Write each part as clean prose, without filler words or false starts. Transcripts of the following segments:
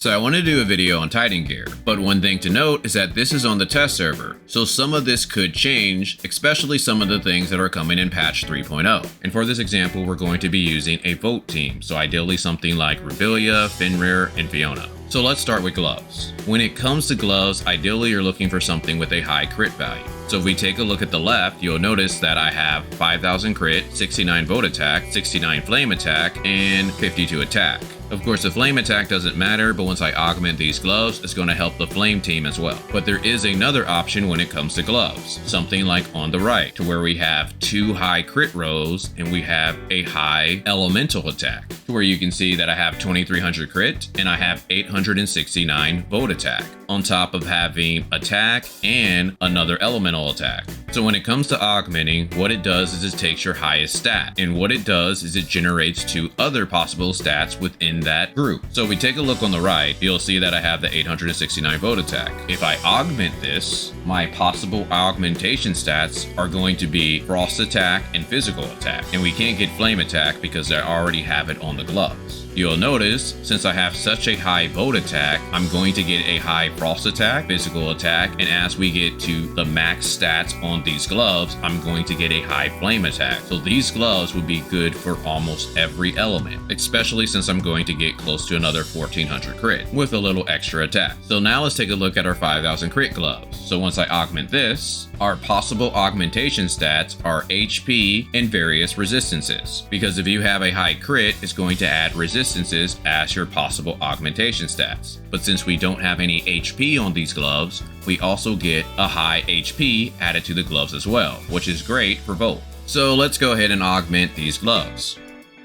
So I want to do a video on Titan gear, but one thing to note is that this is on the test server, so some of this could change, especially some of the things that are coming in patch 3.0. And for this example, we're going to be using a Volt team, so ideally something like Revelia, Fenrir, and Fiona. So let's start with gloves. When it comes to gloves, ideally you're looking for something with a high crit value. So if we take a look at the left, you'll notice that I have 5,000 crit, 69 volt attack, 69 flame attack, and 52 attack. Of course, the flame attack doesn't matter, but once I augment these gloves, it's going to help the flame team as well. But there is another option when it comes to gloves, something like on the right, to where we have 2 high crit rows and we have a high elemental attack, to where you can see that I have 2300 crit and I have 869 volt attack, on top of having attack and another elemental attack. So when it comes to augmenting, what it does is it takes your highest stat, and what it does is it generates 2 other possible stats within that group. So if we take a look on the right, you'll see that I have the 869 volt attack. If I augment this, my possible augmentation stats are going to be frost attack and physical attack, and we can't get flame attack because I already have it on the gloves. You'll notice, since I have such a high volt attack, I'm going to get a high frost attack, physical attack, and as we get to the max stats on these gloves, I'm going to get a high flame attack. So these gloves would be good for almost every element, especially since I'm going to get close to another 1400 crit with a little extra attack. So now let's take a look at our 5000 crit gloves. So once I augment this, our possible augmentation stats are HP and various resistances, because if you have a high crit, it's going to add resistances as your possible augmentation stats. But since we don't have any HP on these gloves, we also get a high HP added to the gloves as well, which is great for Volt. So let's go ahead and augment these gloves.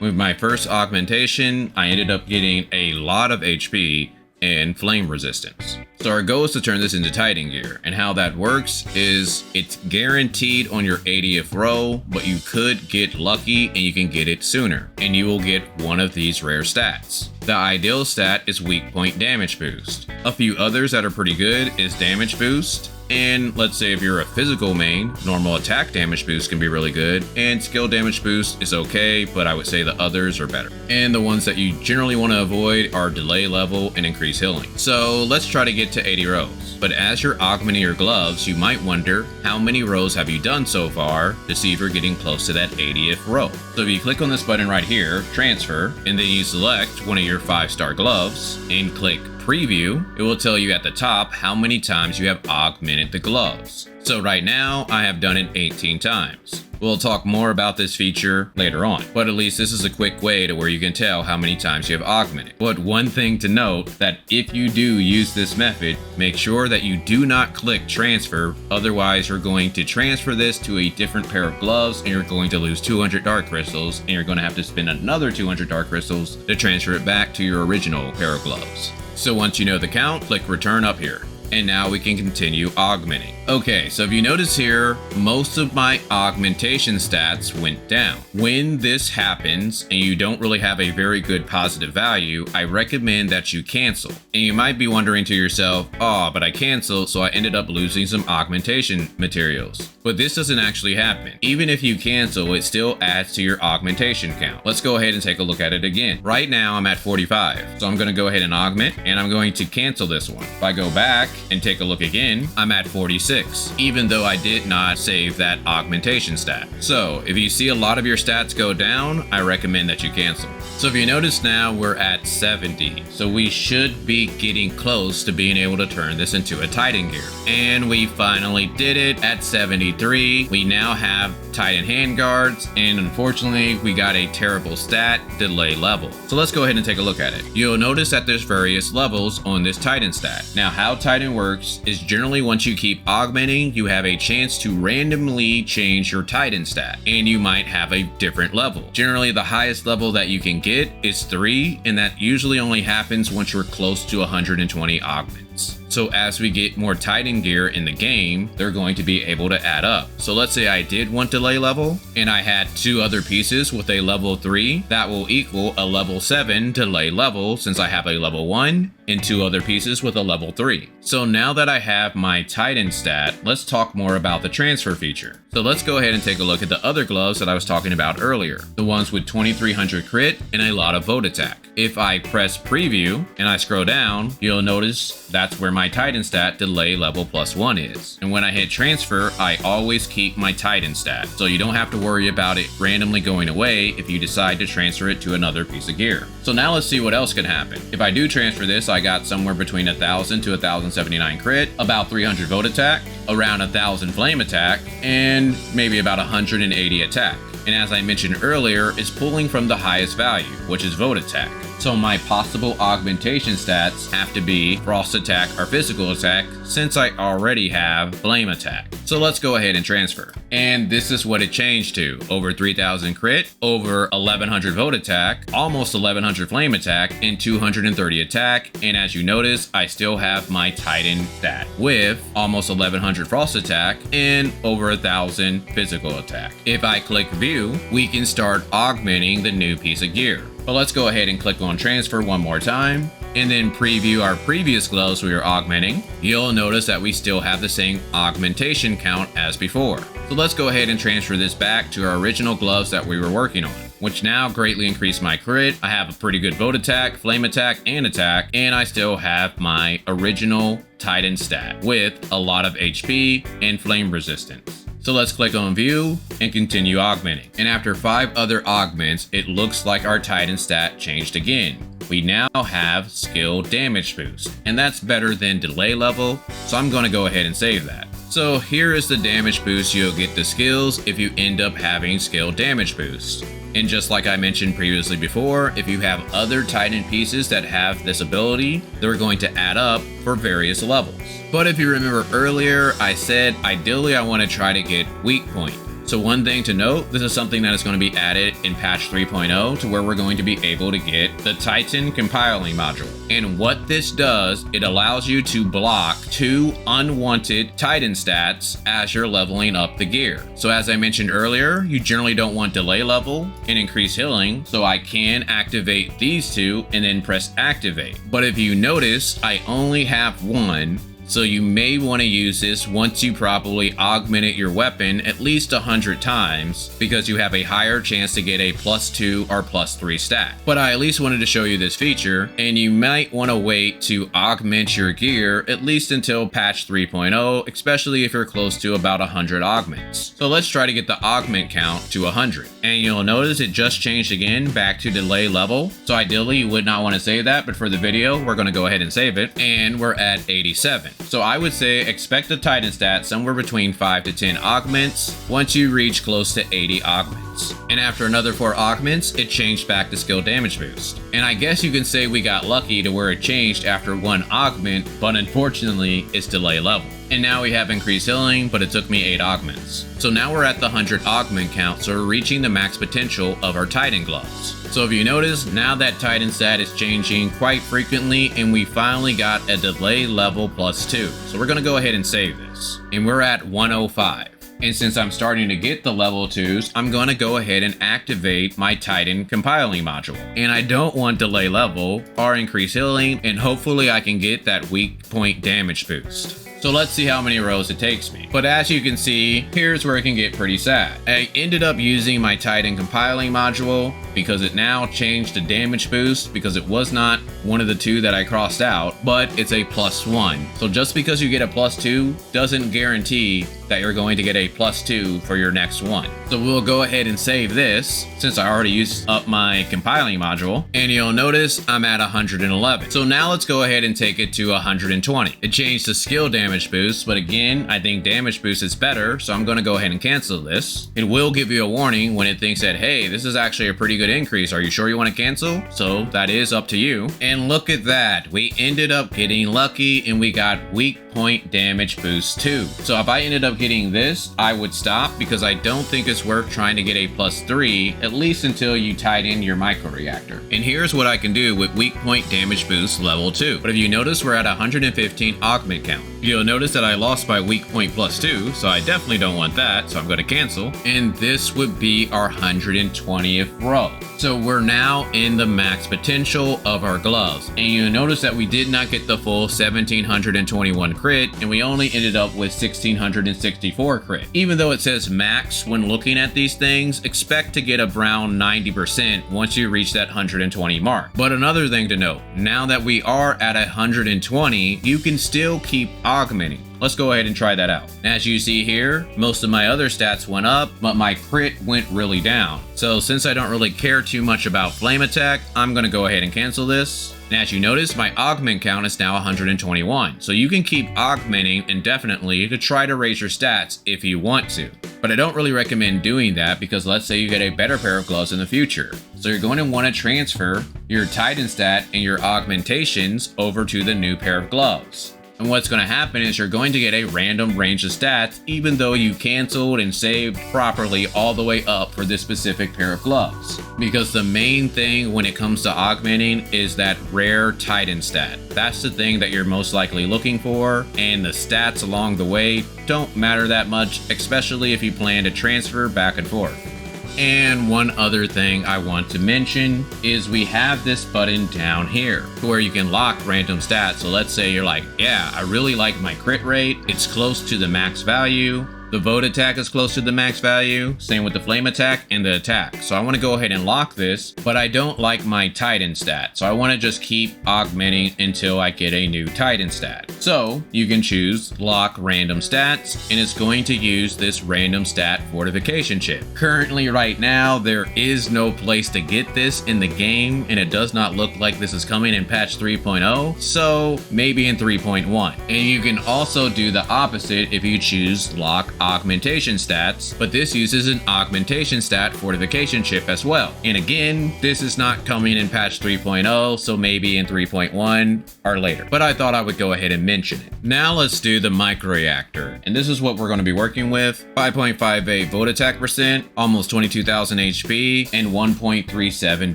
With my first augmentation, I ended up getting a lot of HP and flame resistance. So our goal is to turn this into Titan gear, and how that works is it's guaranteed on your 80th row, but you could get lucky and you can get it sooner, and you will get one of these rare stats. The ideal stat is weak point damage boost. A few others that are pretty good is damage boost, and let's say if you're a physical main, normal attack damage boost can be really good, and skill damage boost is okay, but I would say the others are better. And the ones that you generally want to avoid are delay level and increase healing. So let's try to get to 80 rows. But as you're augmenting your gloves, you might wonder, how many rows have you done so far, to see if you're getting close to that 80th row. So if you click on this button right here, transfer, and then you select one of your 5-star gloves and click preview, it will tell you at the top how many times you have augmented the gloves. So right now I have done it 18 times. We'll talk more about this feature later on, but at least this is a quick way to where you can tell how many times you have augmented. But one thing to note, that if you do use this method, make sure that you do not click transfer, otherwise you're going to transfer this to a different pair of gloves and you're going to lose 200 dark crystals, and you're going to have to spend another 200 dark crystals to transfer it back to your original pair of gloves. So once you know the count, click return up here. And now we can continue augmenting. Okay, so if you notice here, most of my augmentation stats went down. When this happens and you don't really have a very good positive value, I recommend that you cancel. And you might be wondering to yourself, oh, but I canceled, so I ended up losing some augmentation materials. But this doesn't actually happen. Even if you cancel, it still adds to your augmentation count. Let's go ahead and take a look at it again. Right now I'm at 45, so I'm gonna go ahead and augment, and I'm going to cancel this one. If I go back and take a look again, I'm at 46, even though I did not save that augmentation stat. So if you see a lot of your stats go down, I recommend that you cancel. So if you notice now, we're at 70. So we should be getting close to being able to turn this into a Titan gear. And we finally did it at 73. We now have Titan handguards, and unfortunately we got a terrible stat, delay level. So let's go ahead and take a look at it. You'll notice that there's various levels on this Titan stat. Now how Titan works is generally once you keep augmenting, you have a chance to randomly change your Titan stat, and you might have a different level. Generally the highest level that you can get is 3, and that usually only happens once you're close to 120 augments. So as we get more Titan gear in the game, they're going to be able to add up. So let's say I did want delay level and I had 2 other pieces with a level 3, that will equal a level 7 delay level since I have a level 1 and 2 other pieces with a level 3. So now that I have my Titan stat, let's talk more about the transfer feature. So let's go ahead and take a look at the other gloves that I was talking about earlier, the ones with 2300 crit and a lot of vote attack. If I press preview and I scroll down, you'll notice that's where my Titan stat delay level +1 is. And when I hit transfer, I always keep my Titan stat, so you don't have to worry about it randomly going away if you decide to transfer it to another piece of gear. So now let's see what else can happen. If I do transfer this, I got somewhere between 1000 to 1079 crit, about 300 vote attack, around 1000 flame attack, and maybe about 180 attack. And as I mentioned earlier, it's pulling from the highest value, which is vote attack. So my possible augmentation stats have to be frost attack or physical attack, since I already have flame attack. So let's go ahead and transfer. And this is what it changed to: over 3000 crit, over 1100 vote attack, almost 1100 flame attack, and 230 attack. And as you notice, I still have my Titan stat with almost 1100 frost attack and over 1000 physical attack. If I click view, we can start augmenting the new piece of gear. But let's go ahead and click on transfer one more time and then preview our previous gloves we were augmenting. You'll notice that we still have the same augmentation count as before. So let's go ahead and transfer this back to our original gloves that we were working on, which now greatly increased my crit. I have a pretty good vote attack, flame attack, and I still have my original Titan stat with a lot of HP and flame resistance. So let's click on view and continue augmenting. And after 5 other augments, it looks like our Titan stat changed again. We now have skill damage boost, and that's better than delay level, so I'm gonna go ahead and save that. So here is the damage boost you'll get to skills if you end up having skill damage boost. And just like I mentioned previously before, if you have other Titan pieces that have this ability, they're going to add up for various levels. But if you remember earlier, I said ideally I want to try to get weak point. So one thing to note, this is something that is going to be added in patch 3.0 to where we're going to be able to get the Titan compiling module. And what this does, it allows you to block 2 unwanted Titan stats as you're leveling up the gear. So as I mentioned earlier, you generally don't want delay level and increase healing, so I can activate these 2 and then press activate. But if you notice, I only have 1. So you may want to use this once you properly augmented your weapon at least 100 times, because you have a higher chance to get a +2 or +3 stat. But I at least wanted to show you this feature, and you might want to wait to augment your gear at least until patch 3.0, especially if you're close to about 100 augments. So let's try to get the augment count to 100. And you'll notice it just changed again back to delay level. So ideally you would not want to save that, but for the video, we're going to go ahead and save it. And we're at 87. So I would say expect a Titan stat somewhere between 5 to 10 augments once you reach close to 80 augments. And after another 4 augments, it changed back to skill damage boost. And I guess you can say we got lucky to where it changed after 1 augment, but unfortunately it's delay level. And now we have increased healing, but it took me 8 augments. So now we're at the 100 augment count, so we're reaching the max potential of our Titan gloves. So if you notice, now that Titan stat is changing quite frequently, and we finally got a delay level +2. So we're gonna go ahead and save this. And we're at 105. And since I'm starting to get the level 2s, I'm going to go ahead and activate my Titan compiling module. And I don't want delay level or increase healing, and hopefully I can get that weak point damage boost. So let's see how many rows it takes me. But as you can see, here's where it can get pretty sad. I ended up using my Titan compiling module because it now changed the damage boost, because it was not one of the 2 that I crossed out, but it's a +1. So just because you get a +2 doesn't guarantee that you're going to get a +2 for your next one. So we'll go ahead and save this since I already used up my compiling module, and you'll notice I'm at 111. So now let's go ahead and take it to 120. It changed the skill damage boost, but again, I think damage boost is better, so I'm going to go ahead and cancel this. It will give you a warning when it thinks that, hey, this is actually a pretty good increase. Are you sure you want to cancel? So that is up to you. And look at that. We ended up getting lucky and we got weak point damage boost too. So if I ended up getting this, I would stop, because I don't think it's worth trying to get a +3, at least until you tied in your microreactor. And here's what I can do with weak point damage boost level 2. But if you notice, we're at 115 augment count. You'll notice that I lost my weak point +2, so I definitely don't want that, so I'm going to cancel. And this would be our 120th row. So we're now in the max potential of our gloves. And you'll notice that we did not get the full 1721 crit, and we only ended up with 1660 164 crit. Even though it says max when looking at these things, expect to get around 90% once you reach that 120 mark. But another thing to note, now that we are at 120, you can still keep augmenting. Let's go ahead and try that out. As you see here, most of my other stats went up, but my crit went really down. So since I don't really care too much about flame attack, I'm gonna go ahead and cancel this. And as you notice, my augment count is now 121. So you can keep augmenting indefinitely to try to raise your stats if you want to. But I don't really recommend doing that because let's say you get a better pair of gloves in the future. So you're going to want to transfer your Titan stat and your augmentations over to the new pair of gloves. And what's going to happen is you're going to get a random range of stats even though you canceled and saved properly all the way up for this specific pair of gloves. Because the main thing when it comes to augmenting is that rare Titan stat. That's the thing that you're most likely looking for, and the stats along the way don't matter that much, especially if you plan to transfer back and forth. And one other thing I want to mention is we have this button down here where you can lock random stats. So let's say you're like, yeah, I really like my crit rate. It's close to the max value. The vote attack is close to the max value. Same with the flame attack and the attack. So I want to go ahead and lock this, but I don't like my Titan stat. So I want to just keep augmenting until I get a new Titan stat. So you can choose lock random stats, and it's going to use this random stat fortification chip. Currently right now, there is no place to get this in the game, and it does not look like this is coming in patch 3.0. So maybe in 3.1. And you can also do the opposite if you choose lock augmentation stats, but this uses an augmentation stat fortification chip as well. And again, this is not coming in patch 3.0, so maybe in 3.1 or later. But I thought I would go ahead and mention it. Now let's do the microreactor. And this is what we're going to be working with. 5.58 volt attack percent, almost 22,000 HP, and 1.37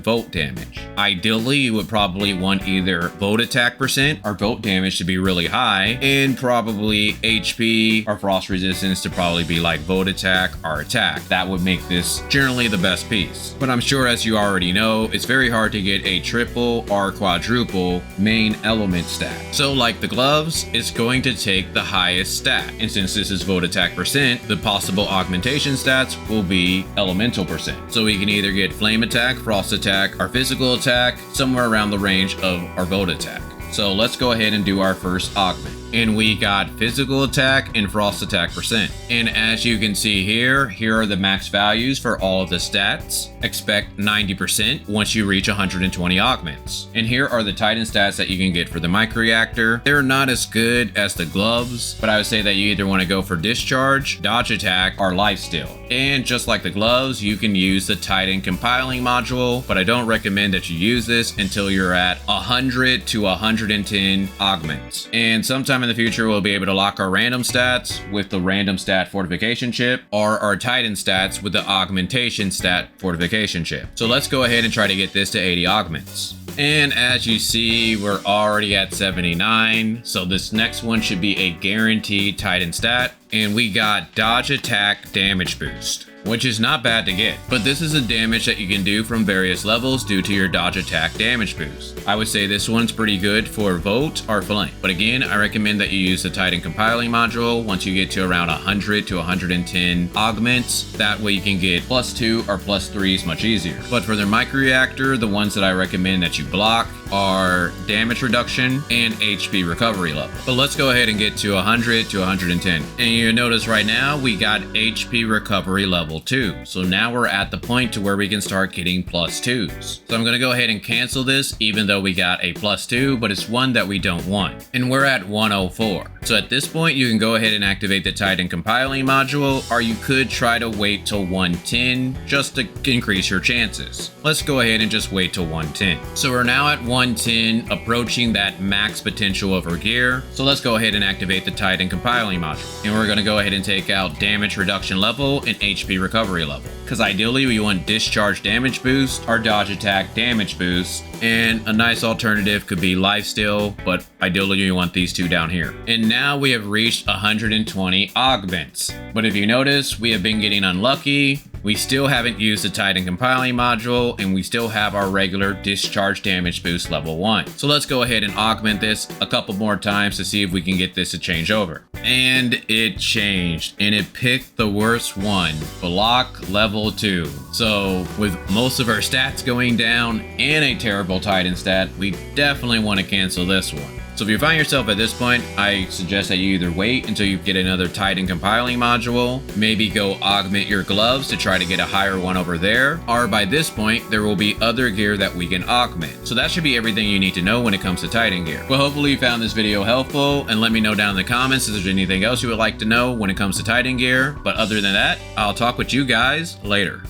volt damage. Ideally, you would probably want either volt attack percent or volt damage to be really high, and probably HP or frost resistance to probably be like volt attack or attack. That would make this generally the best piece. But I'm sure as you already know, it's very hard to get a triple or quadruple main element stat. So like the gloves, it's going to take the highest stat. And since this is volt attack percent, the possible augmentation stats will be elemental percent. So we can either get flame attack, frost attack, or physical attack, somewhere around the range of our volt attack. So let's go ahead and do our first augment. And we got physical attack and frost attack percent. And as you can see here are the max values for all of the stats. Expect 90% once you reach 120 augments. And here are the Titan stats that you can get for the microreactor. They're not as good as the gloves, but I would say that you either want to go for discharge, dodge attack, or lifesteal. And just like the gloves, you can use the Titan compiling module, but I don't recommend that you use this until you're at 100 to 110 augments. And sometime in the future, we'll be able to lock our random stats with the random stat fortification chip, or our Titan stats with the augmentation stat fortification chip. So let's go ahead and try to get this to 80 augments. And as you see, we're already at 79. So this next one should be a guaranteed Titan stat. And we got dodge attack damage boost, which is not bad to get, but this is a damage that you can do from various levels due to your dodge attack damage boost. I would say this one's pretty good for Volt or Flame, but again, I recommend that you use the Titan compiling module once you get to around 100 to 110 augments. That way you can get +2 or +3s much easier. But for the microreactor, the ones that I recommend that you block are damage reduction and HP recovery level. But let's go ahead and get to 100 to 110. And you notice right now we got HP recovery level 2. So now we're at the point to where we can start getting +2s. So I'm going to go ahead and cancel this even though we got a +2, but it's one that we don't want. And we're at 104. So at this point you can go ahead and activate the Titan compiling module, or you could try to wait till 110 just to increase your chances. Let's go ahead and just wait till 110. So we're now at 110, approaching that max potential of our gear. So let's go ahead and activate the Titan compiling module. And we're going to go ahead and take out damage reduction level and HP recovery level. Because ideally we want discharge damage boost or dodge attack damage boost. And a nice alternative could be lifesteal, but ideally you want these two down here. And now we have reached 120 augments. But if you notice, we have been getting unlucky. We still haven't used the Titan compiling module, and we still have our regular discharge damage boost level 1. So let's go ahead and augment this a couple more times to see if we can get this to change over. And it changed, and it picked the worst one, block level 2. So with most of our stats going down and a terrible Titan stat, we definitely want to cancel this one. So if you find yourself at this point, I suggest that you either wait until you get another Titan compiling module, maybe go augment your gloves to try to get a higher one over there, or by this point, there will be other gear that we can augment. So that should be everything you need to know when it comes to Titan gear. Well, hopefully you found this video helpful, and let me know down in the comments if there's anything else you would like to know when it comes to Titan gear. But other than that, I'll talk with you guys later.